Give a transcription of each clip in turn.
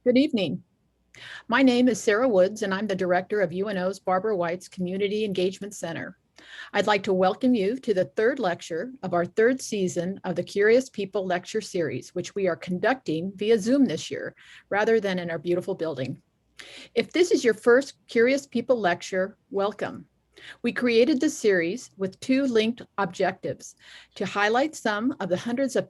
Good evening. My name is Sarah Woods, and I'm the director of UNO's Barbara White's Community Engagement Center. I'd like to welcome you to the third lecture of our third season of the Curious People Lecture Series, which we are conducting via Zoom this year, rather than in our beautiful building. If this is your first Curious People lecture, welcome. We created this series with two linked objectives: to highlight some of the hundreds of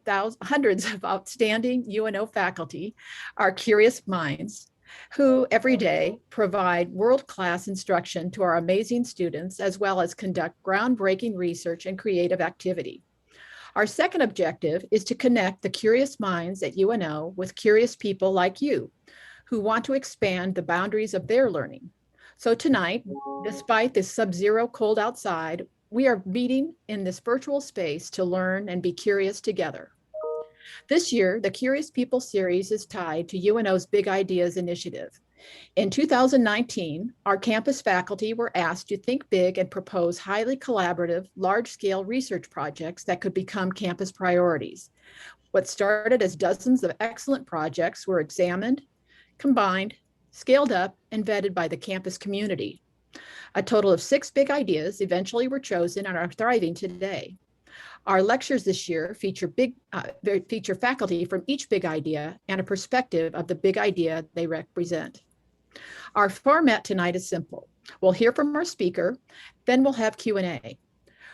outstanding UNO faculty, our curious minds, who every day provide world-class instruction to our amazing students, as well as conduct groundbreaking research and creative activity. Our second objective is to connect the curious minds at UNO with curious people like you, who want to expand the boundaries of their learning. So tonight, despite the sub-zero cold outside, we are meeting in this virtual space to learn and be curious together. This year, the Curious People series is tied to UNO's Big Ideas initiative. In 2019, our campus faculty were asked to think big and propose highly collaborative, large-scale research projects that could become campus priorities. What started as dozens of excellent projects were examined, combined, scaled up, and vetted by the campus community. A total of 6 big ideas eventually were chosen and are thriving today. Our lectures this year feature faculty from each big idea and a perspective of the big idea they represent. Our format tonight is simple. We'll hear from our speaker, then we'll have Q&A.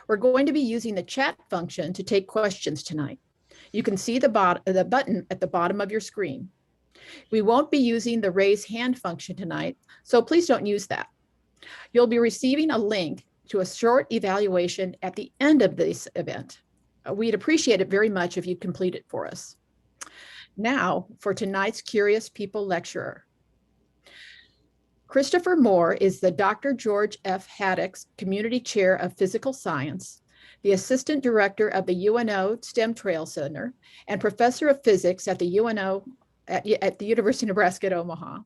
We're going to be using the chat function to take questions tonight. You can see the button at the bottom of your screen. We won't be using the raise hand function tonight, so please don't use that. You'll be receiving a link to a short evaluation at the end of this event. We'd appreciate it very much if you complete it for us. Now, for tonight's Curious People lecturer. Christopher Moore is the Dr. George F. Haddix Community Chair of Physical Science, the Assistant Director of the UNO STEM Trail Center, and Professor of Physics at the University of Nebraska at Omaha.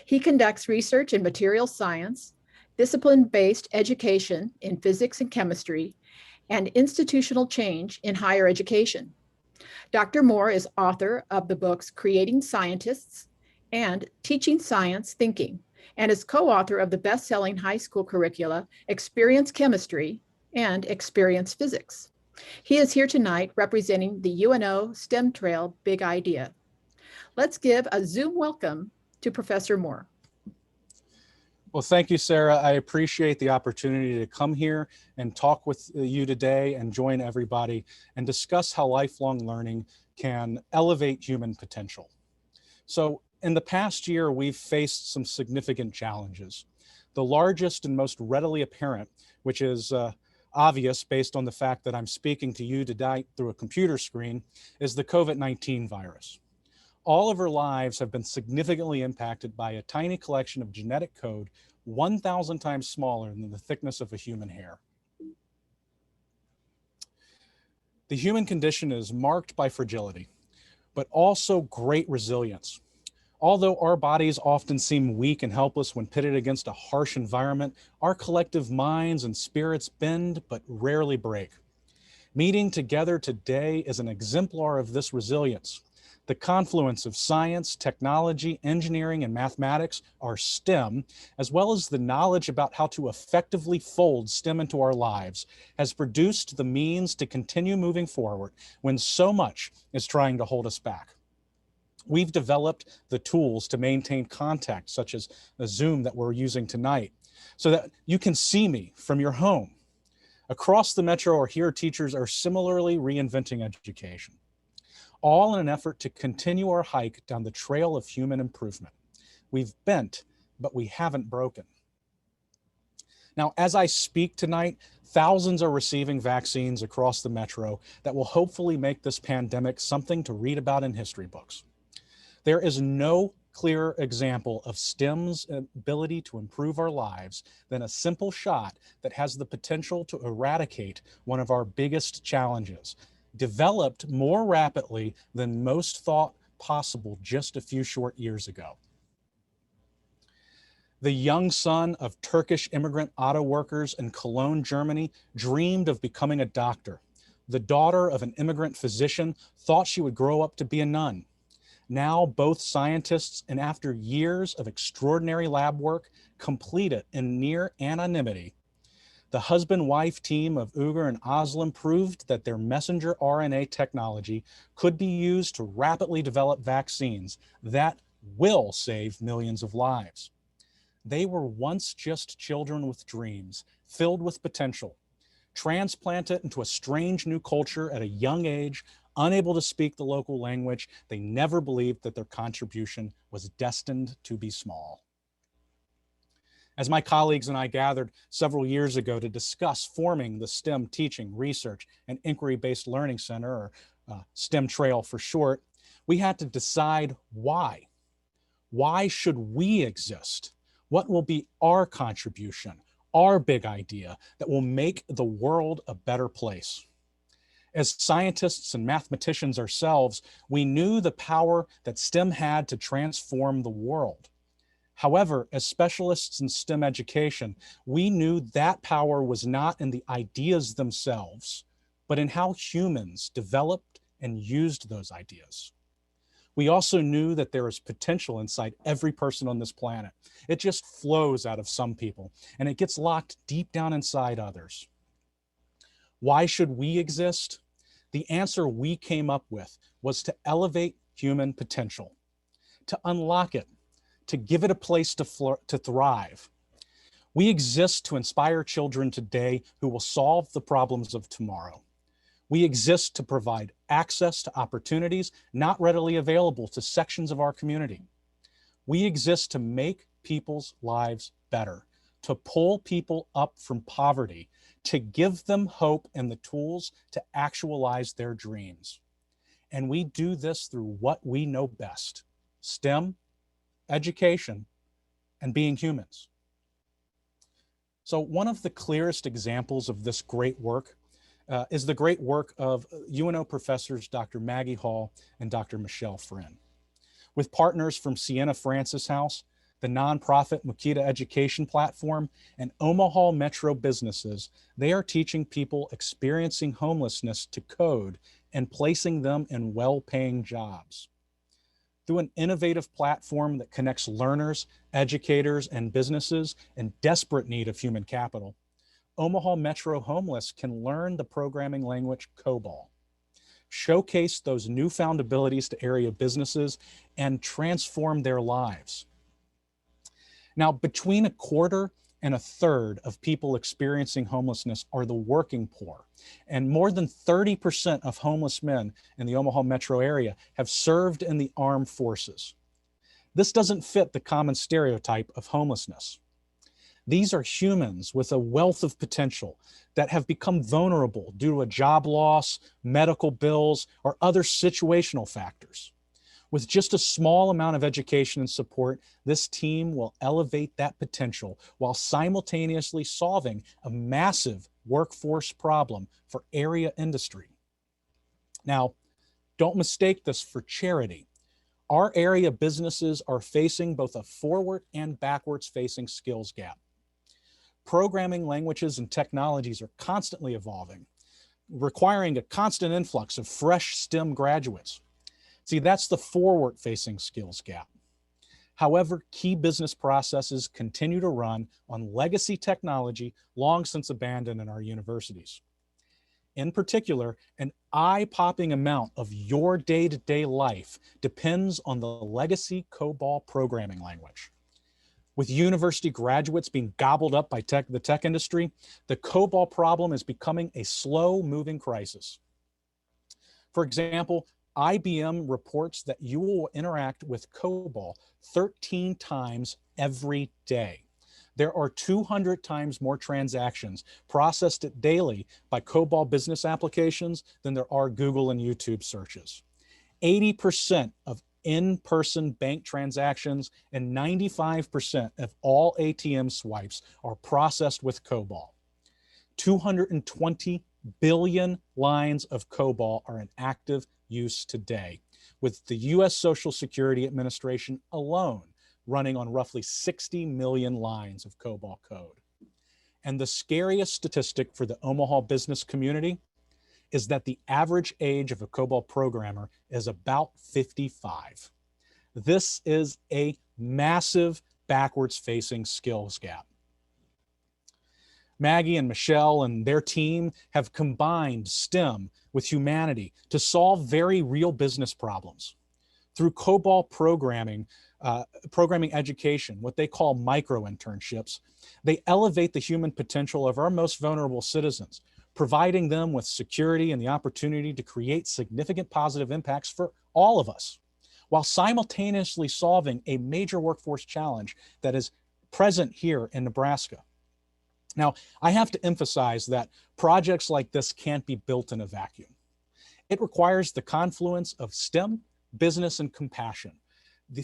He conducts research in material science, discipline-based education in physics and chemistry, and institutional change in higher education. Dr. Moore is author of the books Creating Scientists and Teaching Science Thinking, and is co-author of the best-selling high school curricula Experience Chemistry and Experience Physics. He is here tonight representing the UNO STEM Trail Big Idea. Let's give a Zoom welcome to Professor Moore. Well, thank you, Sarah. I appreciate the opportunity to come here and talk with you today and join everybody and discuss how lifelong learning can elevate human potential. So in the past year, we've faced some significant challenges. The largest and most readily apparent, which is obvious based on the fact that I'm speaking to you today through a computer screen, is the COVID-19 virus. All of our lives have been significantly impacted by a tiny collection of genetic code 1,000 times smaller than the thickness of a human hair. The human condition is marked by fragility, but also great resilience. Although our bodies often seem weak and helpless when pitted against a harsh environment, our collective minds and spirits bend but rarely break. Meeting together today is an exemplar of this resilience. The confluence of science, technology, engineering, and mathematics, our STEM, as well as the knowledge about how to effectively fold STEM into our lives, has produced the means to continue moving forward when so much is trying to hold us back. We've developed the tools to maintain contact, such as the Zoom that we're using tonight, so that you can see me from your home. Across the metro, our here teachers are similarly reinventing education, all in an effort to continue our hike down the trail of human improvement. We've bent, but we haven't broken. Now, as I speak tonight, thousands are receiving vaccines across the metro that will hopefully make this pandemic something to read about in history books. There is no clearer example of STEM's ability to improve our lives than a simple shot that has the potential to eradicate one of our biggest challenges, developed more rapidly than most thought possible just a few short years ago. The young son of Turkish immigrant auto workers in Cologne, Germany, dreamed of becoming a doctor. The daughter of an immigrant physician thought she would grow up to be a nun. Now both scientists, and after years of extraordinary lab work, complete it in near anonymity. The husband-wife team of Uger and Oslam proved that their messenger RNA technology could be used to rapidly develop vaccines that will save millions of lives. They were once just children with dreams, filled with potential, transplanted into a strange new culture at a young age, unable to speak the local language. They never believed that their contribution was destined to be small. As my colleagues and I gathered several years ago to discuss forming the STEM Teaching, Research, and Inquiry-Based Learning Center, or STEM Trail for short, we had to decide why. Why should we exist? What will be our contribution, our big idea that will make the world a better place? As scientists and mathematicians ourselves, we knew the power that STEM had to transform the world. However, as specialists in STEM education, we knew that power was not in the ideas themselves, but in how humans developed and used those ideas. We also knew that there is potential inside every person on this planet. It just flows out of some people, and it gets locked deep down inside others. Why should we exist? The answer we came up with was to elevate human potential, to unlock it, to give it a place to thrive. We exist to inspire children today who will solve the problems of tomorrow. We exist to provide access to opportunities not readily available to sections of our community. We exist to make people's lives better, to pull people up from poverty, to give them hope and the tools to actualize their dreams. And we do this through what we know best: STEM, education, and being humans. So one of the clearest examples of this great work is the great work of UNO professors Dr. Maggie Hall and Dr. Michelle Friend. With partners from Sienna Francis House, the nonprofit Mukita Education Platform, and Omaha Metro businesses, they are teaching people experiencing homelessness to code and placing them in well-paying jobs. Through an innovative platform that connects learners, educators, and businesses in desperate need of human capital, Omaha Metro homeless can learn the programming language COBOL, showcase those newfound abilities to area businesses, and transform their lives. Now, between a quarter and a third of people experiencing homelessness are the working poor, and more than 30% of homeless men in the Omaha metro area have served in the armed forces. This doesn't fit the common stereotype of homelessness. These are humans with a wealth of potential that have become vulnerable due to a job loss, medical bills, or other situational factors. With just a small amount of education and support, this team will elevate that potential while simultaneously solving a massive workforce problem for area industry. Now, don't mistake this for charity. Our area businesses are facing both a forward and backwards facing skills gap. Programming languages and technologies are constantly evolving, requiring a constant influx of fresh STEM graduates. See, that's the forward-facing skills gap. However, key business processes continue to run on legacy technology long since abandoned in our universities. In particular, an eye-popping amount of your day-to-day life depends on the legacy COBOL programming language. With university graduates being gobbled up by the tech industry, the COBOL problem is becoming a slow-moving crisis. For example, IBM reports that you will interact with COBOL 13 times every day. There are 200 times more transactions processed daily by COBOL business applications than there are Google and YouTube searches. 80% of in-person bank transactions and 95% of all ATM swipes are processed with COBOL. 220 billion lines of COBOL are in active use today, with the US Social Security Administration alone running on roughly 60 million lines of COBOL code. And the scariest statistic for the Omaha business community is that the average age of a COBOL programmer is about 55. This is a massive backwards-facing skills gap. Maggie and Michelle and their team have combined STEM with humanity to solve very real business problems. Through COBOL programming education, what they call micro-internships, they elevate the human potential of our most vulnerable citizens, providing them with security and the opportunity to create significant positive impacts for all of us, while simultaneously solving a major workforce challenge that is present here in Nebraska. Now, I have to emphasize that projects like this can't be built in a vacuum. It requires the confluence of STEM, business, and compassion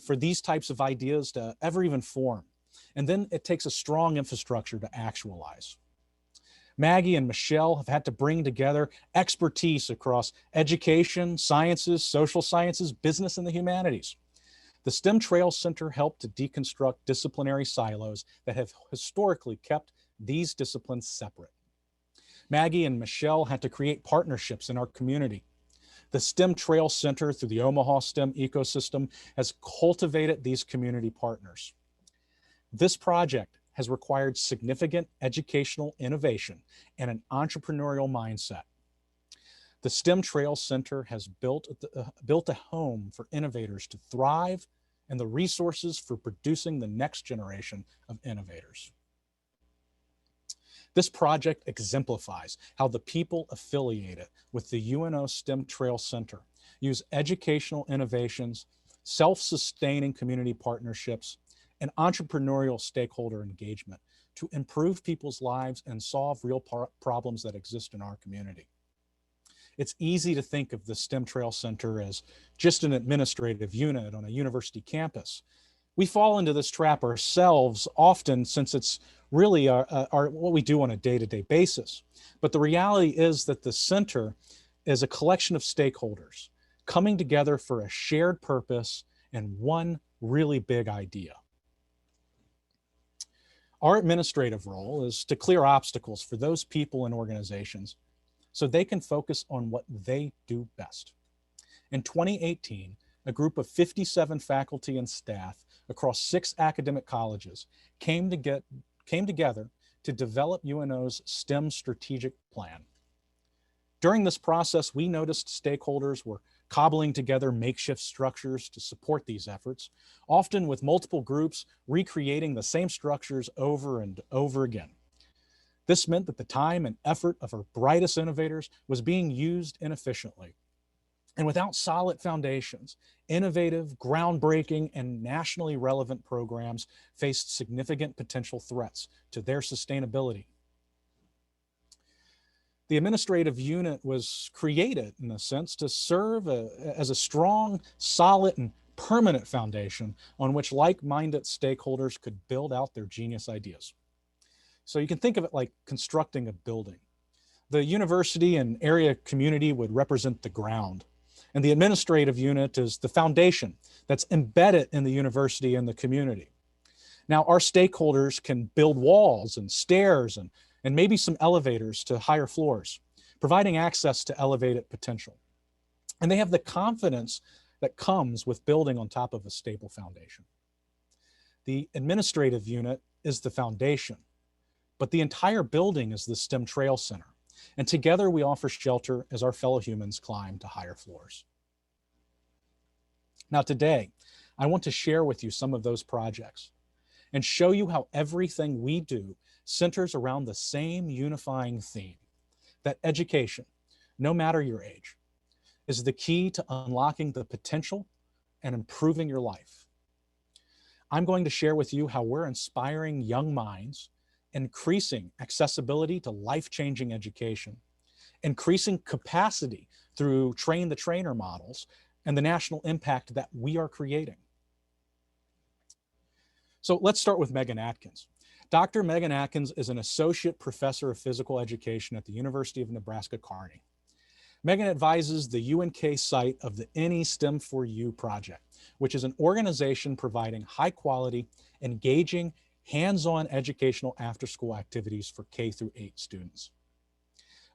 for these types of ideas to ever even form. And then it takes a strong infrastructure to actualize. Maggie and Michelle have had to bring together expertise across education, sciences, social sciences, business, and the humanities. The STEM Trail Center helped to deconstruct disciplinary silos that have historically kept these disciplines separate. Maggie and Michelle had to create partnerships in our community. The STEM Trail Center, through the Omaha STEM ecosystem, has cultivated these community partners. This project has required significant educational innovation and an entrepreneurial mindset. The STEM Trail Center has built a home for innovators to thrive and the resources for producing the next generation of innovators. This project exemplifies how the people affiliated with the UNO STEM Trail Center use educational innovations, self-sustaining community partnerships, and entrepreneurial stakeholder engagement to improve people's lives and solve real problems that exist in our community. It's easy to think of the STEM Trail Center as just an administrative unit on a university campus. We fall into this trap ourselves often, since it's really what we do on a day-to-day basis. But the reality is that the center is a collection of stakeholders coming together for a shared purpose and one really big idea. Our administrative role is to clear obstacles for those people and organizations so they can focus on what they do best. In 2018, a group of 57 faculty and staff across 6 academic colleges came together to develop UNO's STEM strategic plan. During this process, we noticed stakeholders were cobbling together makeshift structures to support these efforts, often with multiple groups recreating the same structures over and over again. This meant that the time and effort of our brightest innovators was being used inefficiently. And without solid foundations, innovative, groundbreaking, and nationally relevant programs faced significant potential threats to their sustainability. The administrative unit was created, in a sense, to serve as a strong, solid, and permanent foundation on which like-minded stakeholders could build out their genius ideas. So you can think of it like constructing a building. The university and area community would represent the ground, and the administrative unit is the foundation that's embedded in the university and the community. Now, our stakeholders can build walls and stairs and maybe some elevators to higher floors, providing access to elevated potential. And they have the confidence that comes with building on top of a stable foundation. The administrative unit is the foundation, but the entire building is the STEM Trail Center. And together we offer shelter as our fellow humans climb to higher floors. Now today, I want to share with you some of those projects and show you how everything we do centers around the same unifying theme, that education, no matter your age, is the key to unlocking the potential and improving your life. I'm going to share with you how we're inspiring young minds, increasing accessibility to life-changing education, increasing capacity through train-the-trainer models, and the national impact that we are creating. So let's start with Megan Atkins. Dr. Megan Atkins is an associate professor of physical education at the University of Nebraska Kearney. Megan advises the UNK site of the Any STEM for You project, which is an organization providing high-quality, engaging, hands-on educational after-school activities for K-8 students.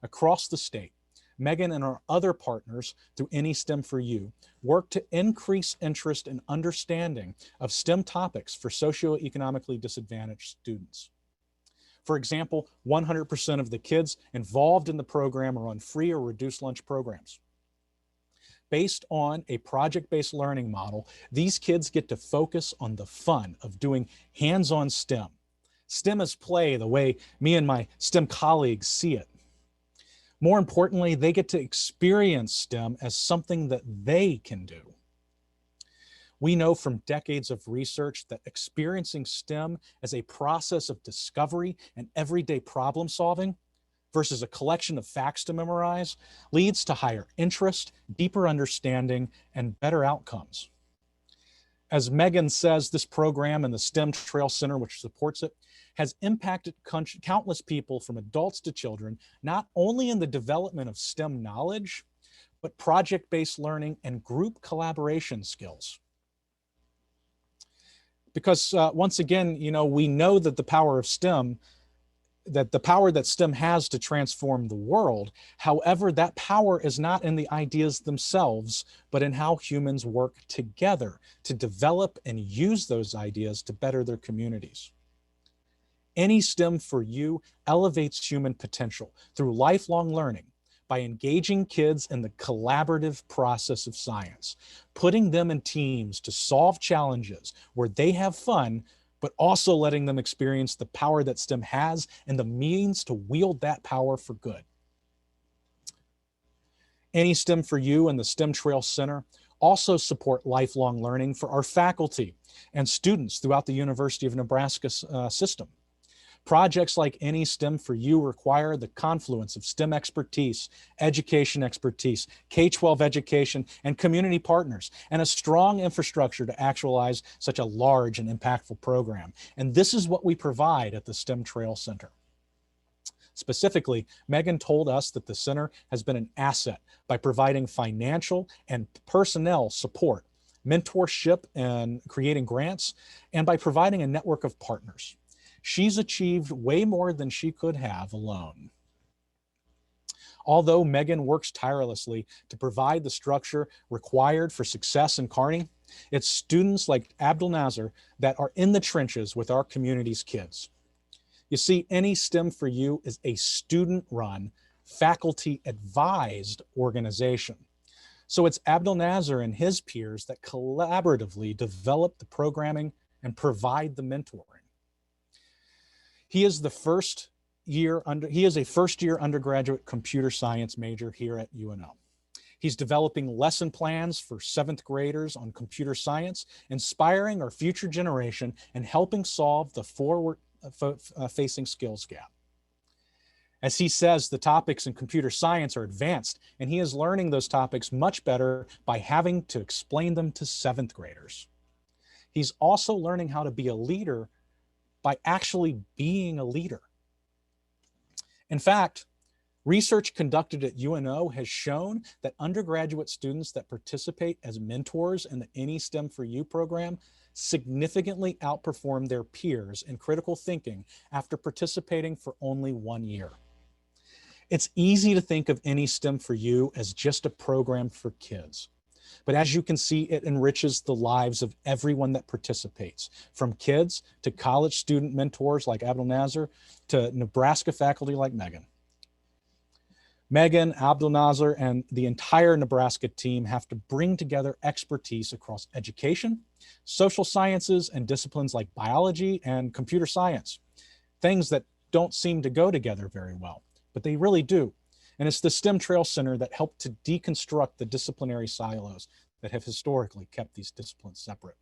Across the state, Megan and our other partners through Any STEM for You work to increase interest and understanding of STEM topics for socioeconomically disadvantaged students. For example, 100% of the kids involved in the program are on free or reduced lunch programs. Based on a project-based learning model, these kids get to focus on the fun of doing hands-on STEM. STEM is play the way me and my STEM colleagues see it. More importantly, they get to experience STEM as something that they can do. We know from decades of research that experiencing STEM as a process of discovery and everyday problem solving versus a collection of facts to memorize leads to higher interest, deeper understanding, and better outcomes. As Megan says, this program and the STEM Trail Center, which supports it, has impacted countless people from adults to children, not only in the development of STEM knowledge, but project-based learning and group collaboration skills. Because once again, we know that the power of STEM, that the power that STEM has to transform the world. However, that power is not in the ideas themselves, but in how humans work together to develop and use those ideas to better their communities. Any STEM for You elevates human potential through lifelong learning by engaging kids in the collaborative process of science, putting them in teams to solve challenges where they have fun, but also letting them experience the power that STEM has and the means to wield that power for good. Any STEM for You and the STEM Trail Center also support lifelong learning for our faculty and students throughout the University of Nebraska system. Projects like Any STEM for You require the confluence of STEM expertise, education expertise, K-12 education, and community partners, and a strong infrastructure to actualize such a large and impactful program. And this is what we provide at the STEM Trail Center. Specifically, Megan told us that the center has been an asset by providing financial and personnel support, mentorship and creating grants, and by providing a network of partners. She's achieved way more than she could have alone. Although Megan works tirelessly to provide the structure required for success in Kearney, it's students like Abdul Nazar that are in the trenches with our community's kids. You see, Any STEM for You is a student-run, faculty-advised organization. So it's Abdul Nazar and his peers that collaboratively develop the programming and provide the mentoring. He is a first-year undergraduate computer science major here at UNO. He's developing lesson plans for 7th graders on computer science, inspiring our future generation and helping solve the forward-facing skills gap. As he says, the topics in computer science are advanced, and he is learning those topics much better by having to explain them to 7th graders. He's also learning how to be a leader by actually being a leader. In fact, research conducted at UNO has shown that undergraduate students that participate as mentors in the Any STEM for You program significantly outperform their peers in critical thinking after participating for only 1 year. It's easy to think of Any STEM for You as just a program for kids. But as you can see, it enriches the lives of everyone that participates, from kids to college student mentors like Abdul Nazar to Nebraska faculty like Megan. Megan, Abdul Nazar, and the entire Nebraska team have to bring together expertise across education, social sciences, and disciplines like biology and computer science, things that don't seem to go together very well, but they really do. And it's the STEM Trail Center that helped to deconstruct the disciplinary silos that have historically kept these disciplines separate.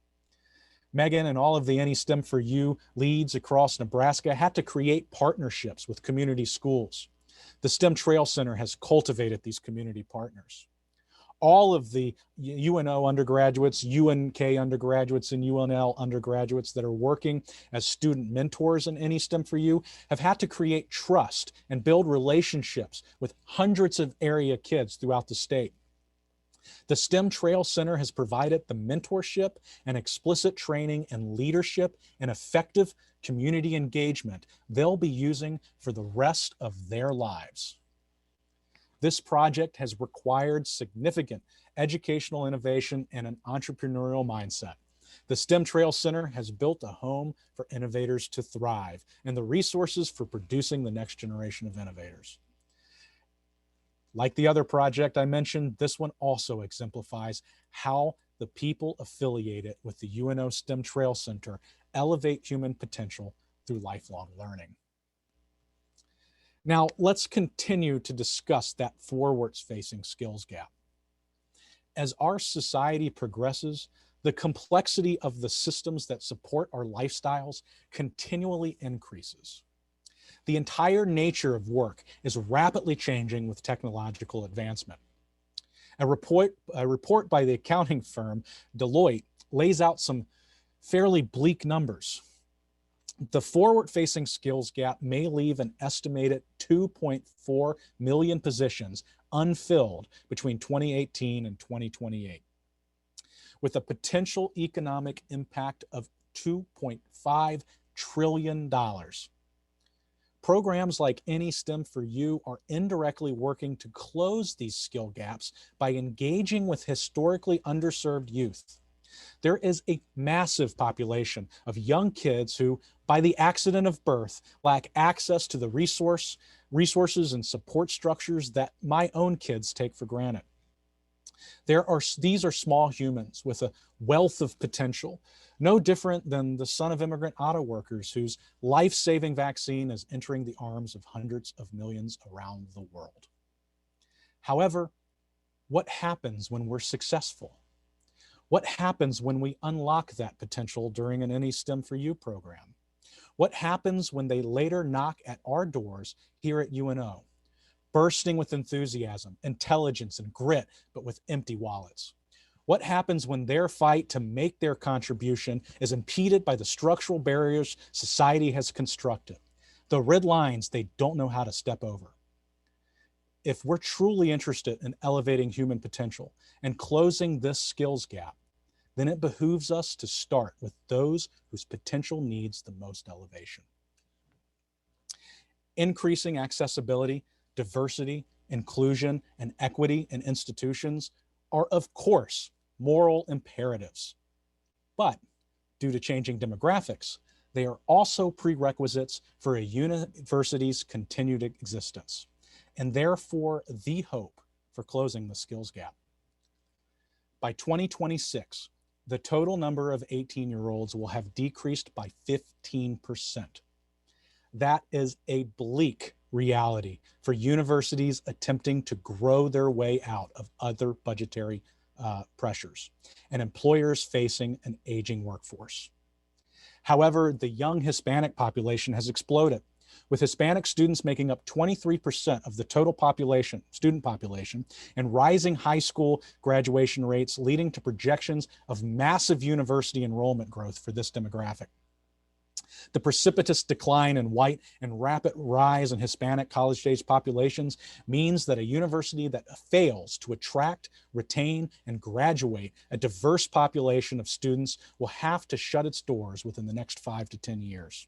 Megan and all of the Any STEM for You leads across Nebraska had to create partnerships with community schools. The STEM Trail Center has cultivated these community partners. All of the UNO undergraduates, UNK undergraduates, and UNL undergraduates that are working as student mentors in Any STEM for You have had to create trust and build relationships with hundreds of area kids throughout the state. The STEM Trail Center has provided the mentorship and explicit training in leadership and effective community engagement they'll be using for the rest of their lives. This project has required significant educational innovation and an entrepreneurial mindset. The STEM Trail Center has built a home for innovators to thrive and the resources for producing the next generation of innovators. Like the other project I mentioned, this one also exemplifies how the people affiliated with the UNO STEM Trail Center elevate human potential through lifelong learning. Now, let's continue to discuss that forward-facing skills gap. As our society progresses, the complexity of the systems that support our lifestyles continually increases. The entire nature of work is rapidly changing with technological advancement. A report by the accounting firm Deloitte lays out some fairly bleak numbers. The forward-facing skills gap may leave an estimated 2.4 million positions unfilled between 2018 and 2028, with a potential economic impact of $2.5 trillion. Programs like Any STEM for You are indirectly working to close these skill gaps by engaging with historically underserved youth. There is a massive population of young kids who, by the accident of birth, lack access to the resources and support structures that my own kids take for granted. These are small humans with a wealth of potential, no different than the son of immigrant auto workers whose life-saving vaccine is entering the arms of hundreds of millions around the world. However, what happens when we're successful? What happens when we unlock that potential during an Any STEM for You program? What happens when they later knock at our doors here at UNO, bursting with enthusiasm, intelligence, and grit, but with empty wallets? What happens when their fight to make their contribution is impeded by the structural barriers society has constructed, the red lines they don't know how to step over? If we're truly interested in elevating human potential and closing this skills gap, then it behooves us to start with those whose potential needs the most elevation. Increasing accessibility, diversity, inclusion, and equity in institutions are, of course, moral imperatives. But due to changing demographics, they are also prerequisites for a university's continued existence, and therefore the hope for closing the skills gap. By 2026, the total number of 18-year-olds will have decreased by 15%. That is a bleak reality for universities attempting to grow their way out of other budgetary pressures and employers facing an aging workforce. However, the young Hispanic population has exploded, with Hispanic students making up 23% of the total student population, and rising high school graduation rates leading to projections of massive university enrollment growth for this demographic. The precipitous decline in white and rapid rise in Hispanic college-age populations means that a university that fails to attract, retain, and graduate a diverse population of students will have to shut its doors within the next 5 to 10 years.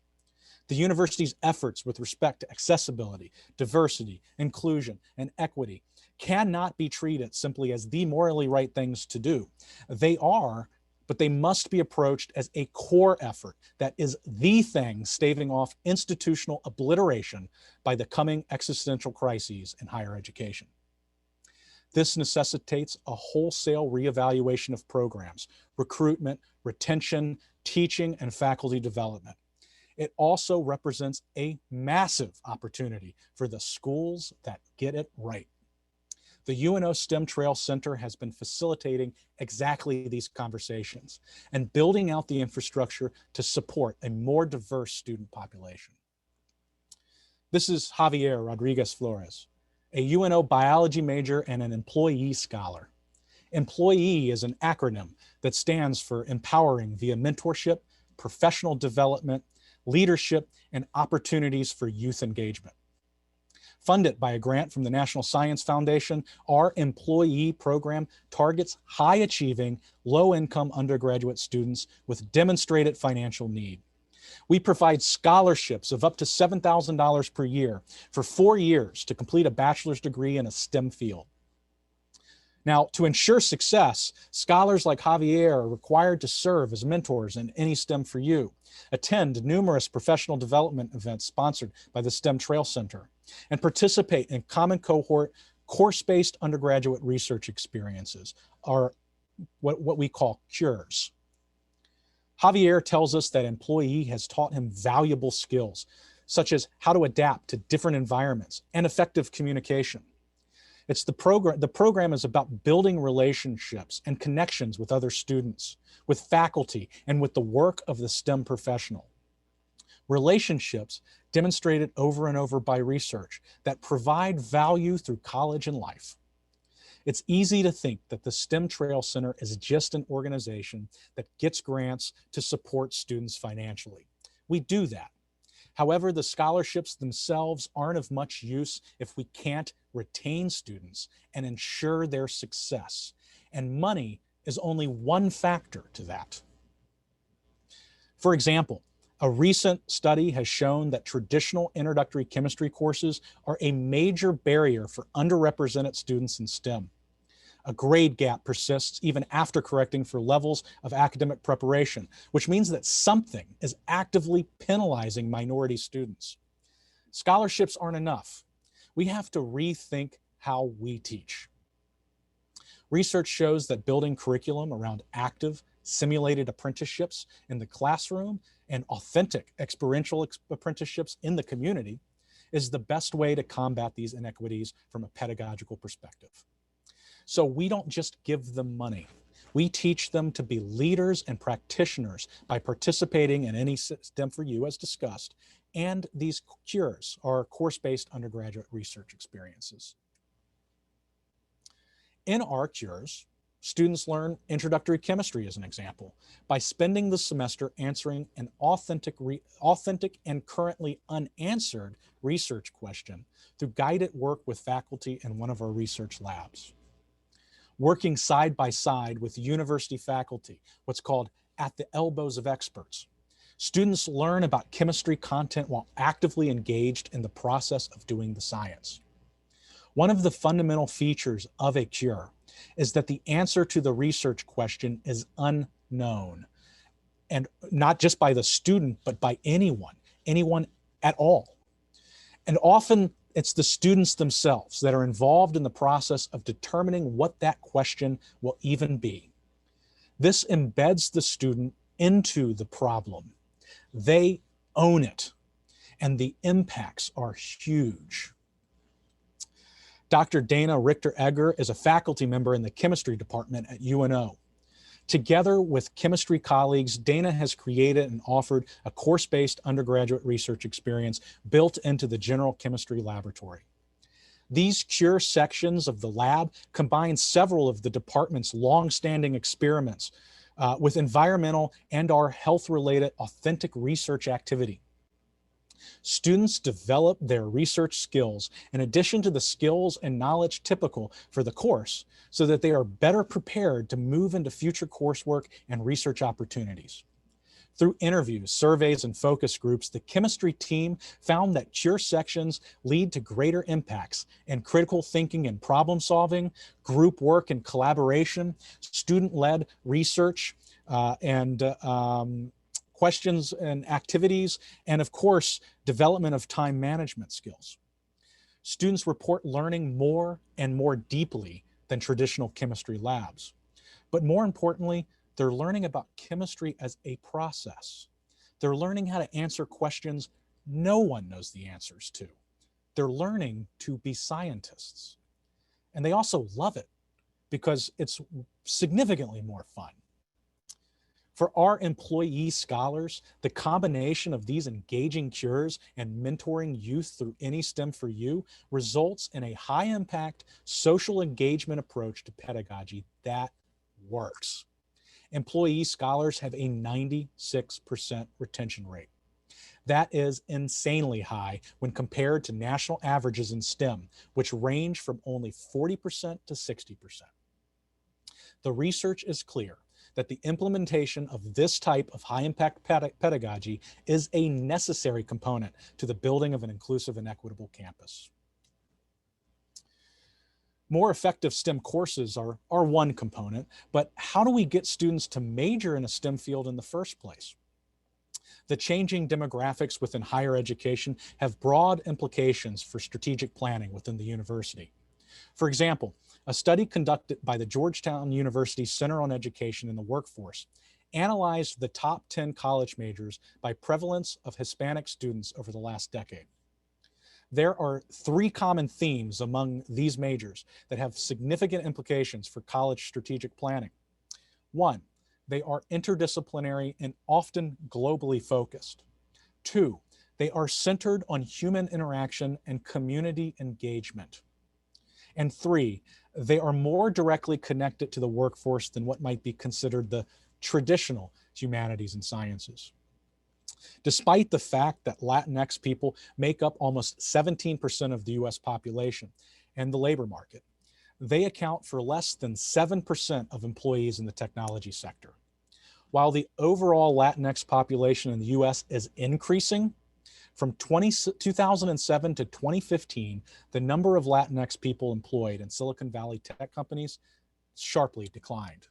The university's efforts with respect to accessibility, diversity, inclusion, and equity cannot be treated simply as the morally right things to do. They are, but they must be approached as a core effort that is the thing staving off institutional obliteration by the coming existential crises in higher education. This necessitates a wholesale reevaluation of programs, recruitment, retention, teaching, and faculty development. It also represents a massive opportunity for the schools that get it right. The UNO STEM Trail Center has been facilitating exactly these conversations and building out the infrastructure to support a more diverse student population. This is Javier Rodriguez Flores, a UNO biology major and an employee scholar. Employee is an acronym that stands for empowering via mentorship, professional development, leadership, and opportunities for youth engagement. Funded by a grant from the National Science Foundation, our employee program targets high-achieving, low-income undergraduate students with demonstrated financial need. We provide scholarships of up to $7,000 per year for 4 years to complete a bachelor's degree in a STEM field. Now, to ensure success, scholars like Javier are required to serve as mentors in any STEM for You, attend numerous professional development events sponsored by the STEM Trail Center, and participate in common cohort course-based undergraduate research experiences, or what we call cures. Javier tells us that employee has taught him valuable skills, such as how to adapt to different environments and effective communication. The program is about building relationships and connections with other students, with faculty, and with the work of the STEM professional. Relationships demonstrated over and over by research that provide value through college and life. It's easy to think that the STEM Trail Center is just an organization that gets grants to support students financially. We do that. However, the scholarships themselves aren't of much use if we can't retain students and ensure their success. And money is only one factor to that. For example, a recent study has shown that traditional introductory chemistry courses are a major barrier for underrepresented students in STEM. A grade gap persists even after correcting for levels of academic preparation, which means that something is actively penalizing minority students. Scholarships aren't enough. We have to rethink how we teach. Research shows that building curriculum around active, simulated apprenticeships in the classroom and authentic experiential apprenticeships in the community is the best way to combat these inequities from a pedagogical perspective. So we don't just give them money. We teach them to be leaders and practitioners by participating in any STEM for You as discussed, and these cures are course-based undergraduate research experiences. In our cures, students learn introductory chemistry as an example by spending the semester answering an authentic and currently unanswered research question through guided work with faculty in one of our research labs. Working side by side with university faculty, what's called at the elbows of experts. Students learn about chemistry content while actively engaged in the process of doing the science. One of the fundamental features of a cure is that the answer to the research question is unknown, and not just by the student, but by anyone at all. And often it's the students themselves that are involved in the process of determining what that question will even be. This embeds the student into the problem. They own it, and the impacts are huge. Dr. Dana Richter-Egger is a faculty member in the chemistry department at UNO. Together with chemistry colleagues, Dana has created and offered a course-based undergraduate research experience built into the general chemistry laboratory. These cure sections of the lab combine several of the department's long-standing experiments with environmental and/or health-related authentic research activity. Students develop their research skills in addition to the skills and knowledge typical for the course so that they are better prepared to move into future coursework and research opportunities. Through interviews, surveys, and focus groups, the chemistry team found that cure sections lead to greater impacts in critical thinking and problem solving, group work and collaboration, student-led research, and questions and activities, and of course, development of time management skills. Students report learning more and more deeply than traditional chemistry labs. But more importantly, they're learning about chemistry as a process. They're learning how to answer questions no one knows the answers to. They're learning to be scientists. And they also love it because it's significantly more fun. For our employee scholars, the combination of these engaging cures and mentoring youth through any STEM for You results in a high-impact social engagement approach to pedagogy that works. Employee scholars have a 96% retention rate. That is insanely high when compared to national averages in STEM, which range from only 40% to 60%. The research is clear. that the implementation of this type of high-impact pedagogy is a necessary component to the building of an inclusive and equitable campus. More effective STEM courses are one component, but how do we get students to major in a STEM field in the first place? The changing demographics within higher education have broad implications for strategic planning within the university. For example, a study conducted by the Georgetown University Center on Education and the Workforce analyzed the top 10 college majors by prevalence of Hispanic students over the last decade. There are three common themes among these majors that have significant implications for college strategic planning. One, they are interdisciplinary and often globally focused. Two, they are centered on human interaction and community engagement. And three, they are more directly connected to the workforce than what might be considered the traditional humanities and sciences. Despite the fact that Latinx people make up almost 17% of the US population and the labor market, they account for less than 7% of employees in the technology sector. While the overall Latinx population in the US is increasing, from 2007 to 2015, the number of Latinx people employed in Silicon Valley tech companies sharply declined.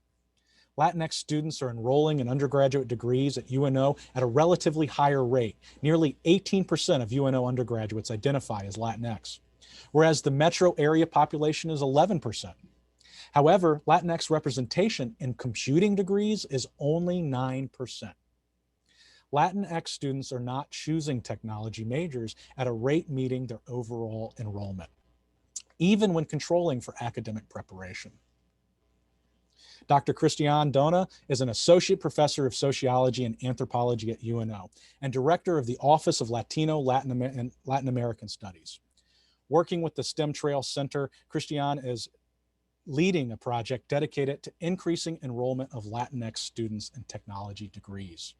Latinx students are enrolling in undergraduate degrees at UNO at a relatively higher rate. Nearly 18% of UNO undergraduates identify as Latinx, whereas the metro area population is 11%. However, Latinx representation in computing degrees is only 9%. Latinx students are not choosing technology majors at a rate meeting their overall enrollment, even when controlling for academic preparation. Dr. Cristian Dona is an associate professor of sociology and anthropology at UNO and director of the Office of Latino, and Latin American Studies. Working with the STEM Trail Center, Cristian is leading a project dedicated to increasing enrollment of Latinx students in technology degrees.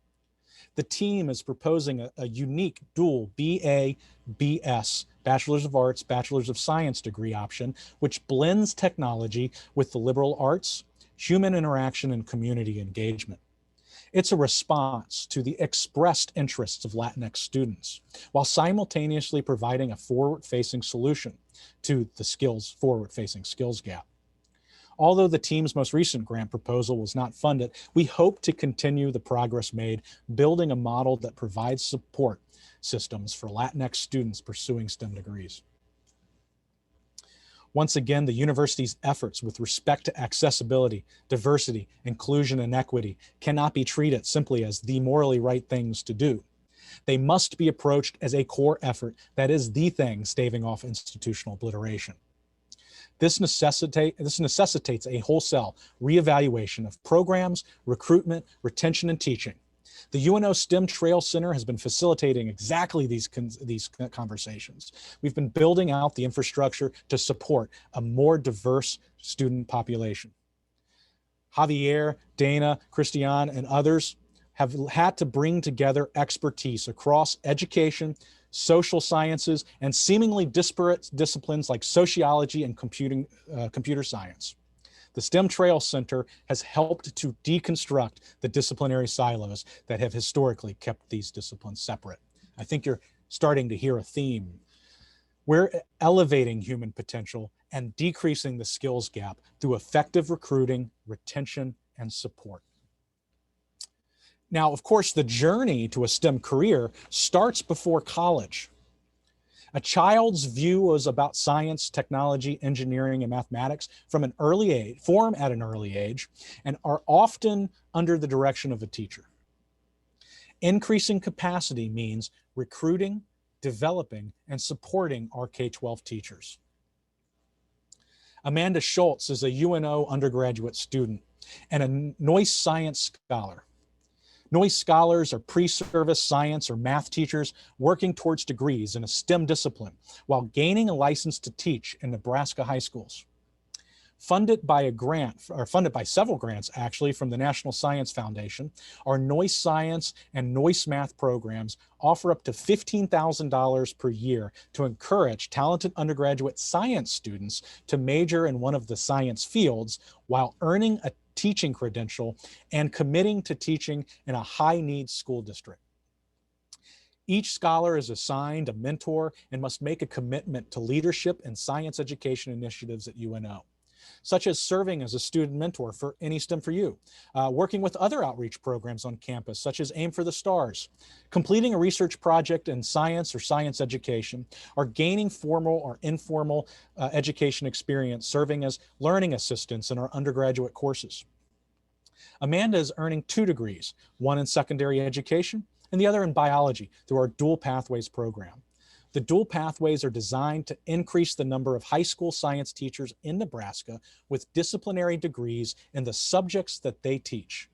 The team is proposing a unique dual BA/BS, Bachelor's of Arts, Bachelor's of Science degree option, which blends technology with the liberal arts, human interaction, and community engagement. It's a response to the expressed interests of Latinx students, while simultaneously providing a forward-facing solution to the forward-facing skills gap. Although the team's most recent grant proposal was not funded, we hope to continue the progress made, building a model that provides support systems for Latinx students pursuing STEM degrees. Once again, the university's efforts with respect to accessibility, diversity, inclusion, and equity cannot be treated simply as the morally right things to do. They must be approached as a core effort that is the thing staving off institutional obliteration. This necessitates a wholesale reevaluation of programs, recruitment, retention, and teaching. The UNO STEM Trail Center has been facilitating exactly these conversations. We've been building out the infrastructure to support a more diverse student population. Javier, Dana, Cristian, and others have had to bring together expertise across education, social sciences, and seemingly disparate disciplines like sociology and computer science. The STEM Trail Center has helped to deconstruct the disciplinary silos that have historically kept these disciplines separate. I think you're starting to hear a theme. We're elevating human potential and decreasing the skills gap through effective recruiting, retention, and support. Now, of course, the journey to a STEM career starts before college. A child's view is about science, technology, engineering, and mathematics form at an early age, and are often under the direction of a teacher. Increasing capacity means recruiting, developing, and supporting our K-12 teachers. Amanda Schultz is a UNO undergraduate student and a Noyce Science Scholar. Noyce scholars are pre-service science or math teachers working towards degrees in a STEM discipline while gaining a license to teach in Nebraska high schools. Funded by several grants actually from the National Science Foundation, our Noyce Science and Noyce Math programs offer up to $15,000 per year to encourage talented undergraduate science students to major in one of the science fields while earning a teaching credential and committing to teaching in a high-needs school district. Each scholar is assigned a mentor and must make a commitment to leadership and science education initiatives at UNO, such as serving as a student mentor for Any STEM for You, working with other outreach programs on campus, such as Aim for the Stars, completing a research project in science or science education, or gaining formal or informal education experience serving as learning assistants in our undergraduate courses. Amanda is earning 2 degrees, one in secondary education and the other in biology through our Dual Pathways program. The dual pathways are designed to increase the number of high school science teachers in Nebraska with disciplinary degrees in the subjects that they teach.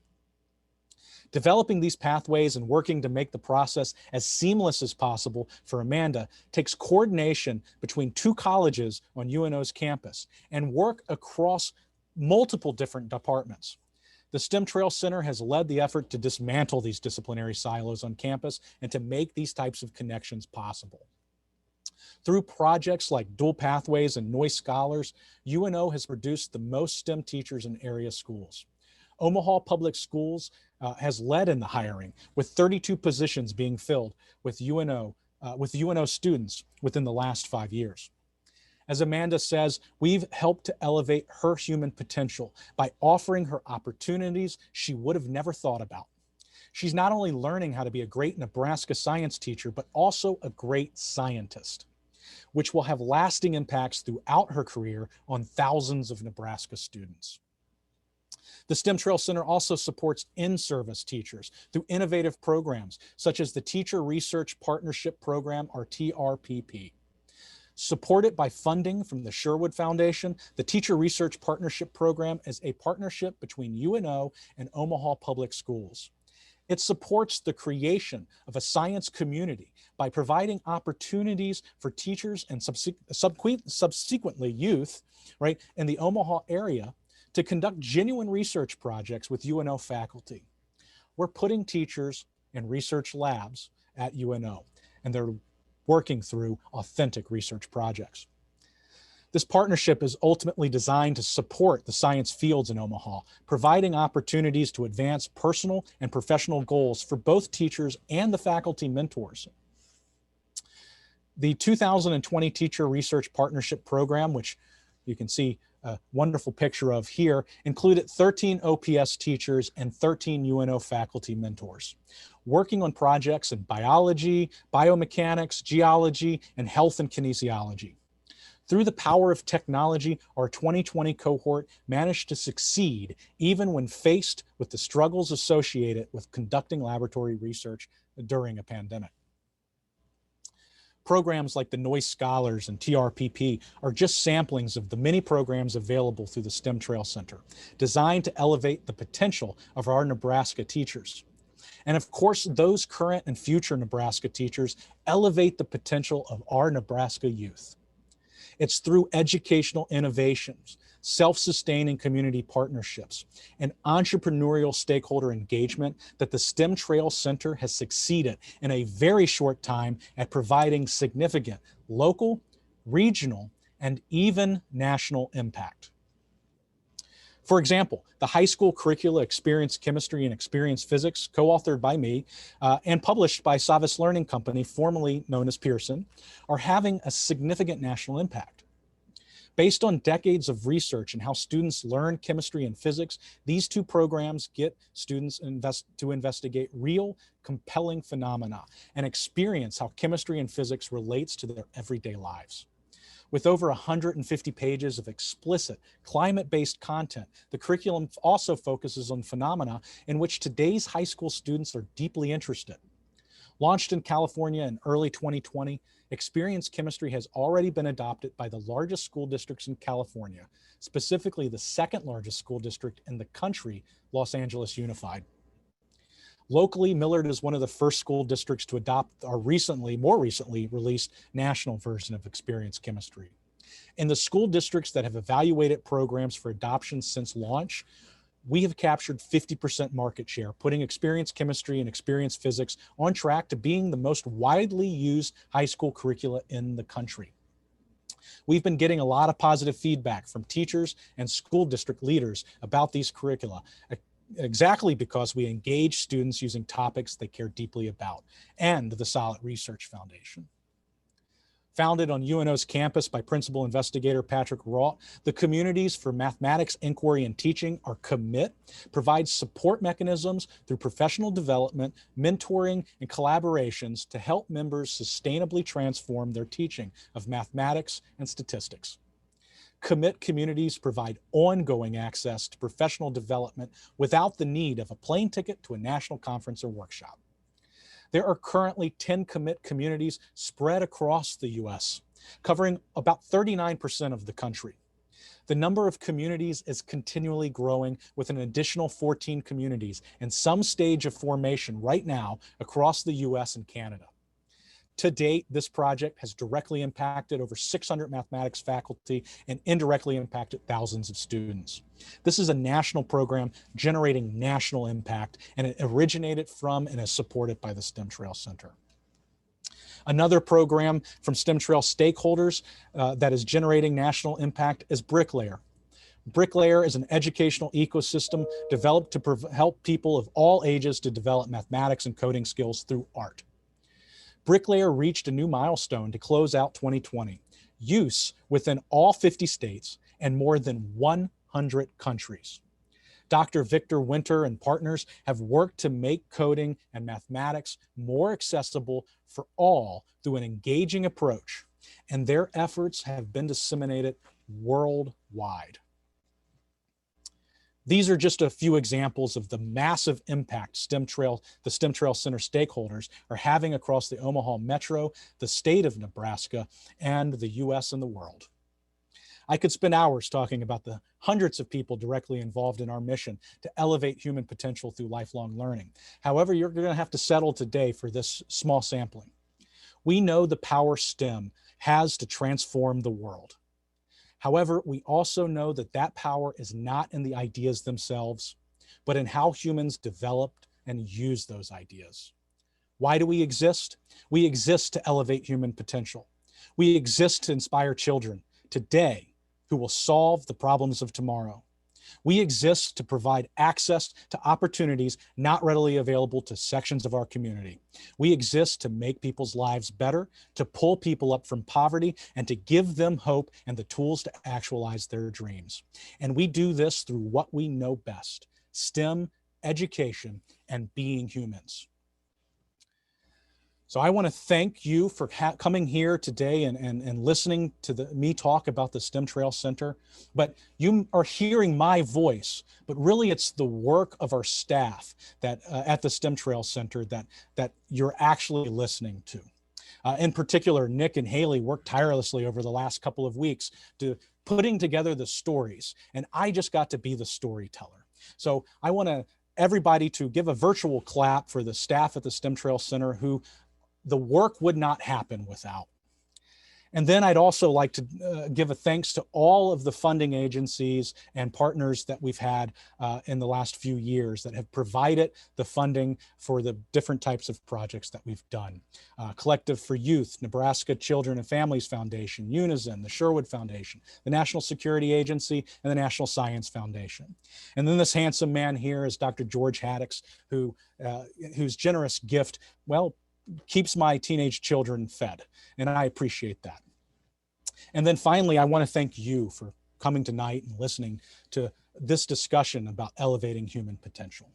Developing these pathways and working to make the process as seamless as possible for Amanda takes coordination between 2 colleges on UNO's campus and work across multiple different departments. The STEM Trail Center has led the effort to dismantle these disciplinary silos on campus and to make these types of connections possible. Through projects like Dual Pathways and Noise Scholars, UNO has produced the most STEM teachers in area schools. Omaha Public Schools has led in the hiring, with 32 positions being filled with UNO students within the last 5 years. As Amanda says, we've helped to elevate her human potential by offering her opportunities she would have never thought about. She's not only learning how to be a great Nebraska science teacher, but also a great scientist, which will have lasting impacts throughout her career on thousands of Nebraska students. The STEM Trail Center also supports in-service teachers through innovative programs, such as the Teacher Research Partnership Program, or TRPP. Supported by funding from the Sherwood Foundation, the Teacher Research Partnership Program is a partnership between UNO and Omaha Public Schools. It supports the creation of a science community by providing opportunities for teachers and subsequently youth, right, in the Omaha area to conduct genuine research projects with UNO faculty. We're putting teachers in research labs at UNO, and they're working through authentic research projects. This partnership is ultimately designed to support the science fields in Omaha, providing opportunities to advance personal and professional goals for both teachers and the faculty mentors. The 2020 Teacher Research Partnership Program, which you can see a wonderful picture of here, included 13 OPS teachers and 13 UNO faculty mentors, working on projects in biology, biomechanics, geology, and health and kinesiology. Through the power of technology, our 2020 cohort managed to succeed even when faced with the struggles associated with conducting laboratory research during a pandemic. Programs like the Noise Scholars and TRPP are just samplings of the many programs available through the STEM Trail Center, designed to elevate the potential of our Nebraska teachers. And of course, those current and future Nebraska teachers elevate the potential of our Nebraska youth. It's through educational innovations, self-sustaining community partnerships, and entrepreneurial stakeholder engagement that the STEM Trail Center has succeeded in a very short time at providing significant local, regional, and even national impact. For example, the high school curricula Experience Chemistry and Experience Physics, co-authored by me and published by Savas Learning Company, formerly known as Pearson, are having a significant national impact. Based on decades of research and how students learn chemistry and physics, these 2 programs get students to investigate real, compelling phenomena and experience how chemistry and physics relates to their everyday lives. With over 150 pages of explicit climate-based content, the curriculum also focuses on phenomena in which today's high school students are deeply interested. Launched in California in early 2020, Experience Chemistry has already been adopted by the largest school districts in California, specifically the 2nd largest school district in the country, Los Angeles Unified. Locally, Millard is one of the first school districts to adopt our more recently released national version of Experience Chemistry. In the school districts that have evaluated programs for adoption since launch, we have captured 50% market share, putting Experience Chemistry and Experience Physics on track to being the most widely used high school curricula in the country. We've been getting a lot of positive feedback from teachers and school district leaders about these curricula, exactly because we engage students using topics they care deeply about, and the solid research foundation. Founded on UNO's campus by principal investigator Patrick Raut, the Communities for Mathematics, Inquiry, and Teaching, or COMMIT, provides support mechanisms through professional development, mentoring, and collaborations to help members sustainably transform their teaching of mathematics and statistics. COMMIT communities provide ongoing access to professional development without the need of a plane ticket to a national conference or workshop. There are currently 10 COMMIT communities spread across the US, covering about 39% of the country. The number of communities is continually growing, with an additional 14 communities in some stage of formation right now across the US and Canada. To date, this project has directly impacted over 600 mathematics faculty and indirectly impacted thousands of students. This is a national program generating national impact, and it originated from and is supported by the STEM Trail Center. Another program from STEM Trail stakeholders that is generating national impact is Bricklayer. Bricklayer is an educational ecosystem developed to help people of all ages to develop mathematics and coding skills through art. Bricklayer reached a new milestone to close out 2020, use within all 50 states and more than 100 countries. Dr. Victor Winter and partners have worked to make coding and mathematics more accessible for all through an engaging approach, and their efforts have been disseminated worldwide. These are just a few examples of the massive impact the STEM Trail Center stakeholders are having across the Omaha Metro, the state of Nebraska, and the US and the world. I could spend hours talking about the hundreds of people directly involved in our mission to elevate human potential through lifelong learning. However, you're going to have to settle today for this small sampling. We know the power STEM has to transform the world. However, we also know that that power is not in the ideas themselves, but in how humans developed and use those ideas. Why do we exist? We exist to elevate human potential. We exist to inspire children today who will solve the problems of tomorrow. We exist to provide access to opportunities not readily available to sections of our community. We exist to make people's lives better, to pull people up from poverty, and to give them hope and the tools to actualize their dreams. And we do this through what we know best: STEM, education, and being humans. So I want to thank you for coming here today and listening to me talk about the STEM Trail Center. But you are hearing my voice, but really it's the work of our staff that at the STEM Trail Center that you're actually listening to. In particular, Nick and Haley worked tirelessly over the last couple of weeks to putting together the stories, and I just got to be the storyteller. So I want everybody to give a virtual clap for the staff at the STEM Trail Center who the work would not happen without. And then I'd also like to give a thanks to all of the funding agencies and partners that we've had in the last few years that have provided the funding for the different types of projects that we've done. Collective for Youth, Nebraska Children and Families Foundation, Unison, the Sherwood Foundation, the National Security Agency, and the National Science Foundation. And then this handsome man here is Dr. George Haddix, whose generous gift, well, keeps my teenage children fed, and I appreciate that. And then finally, I want to thank you for coming tonight and listening to this discussion about elevating human potential.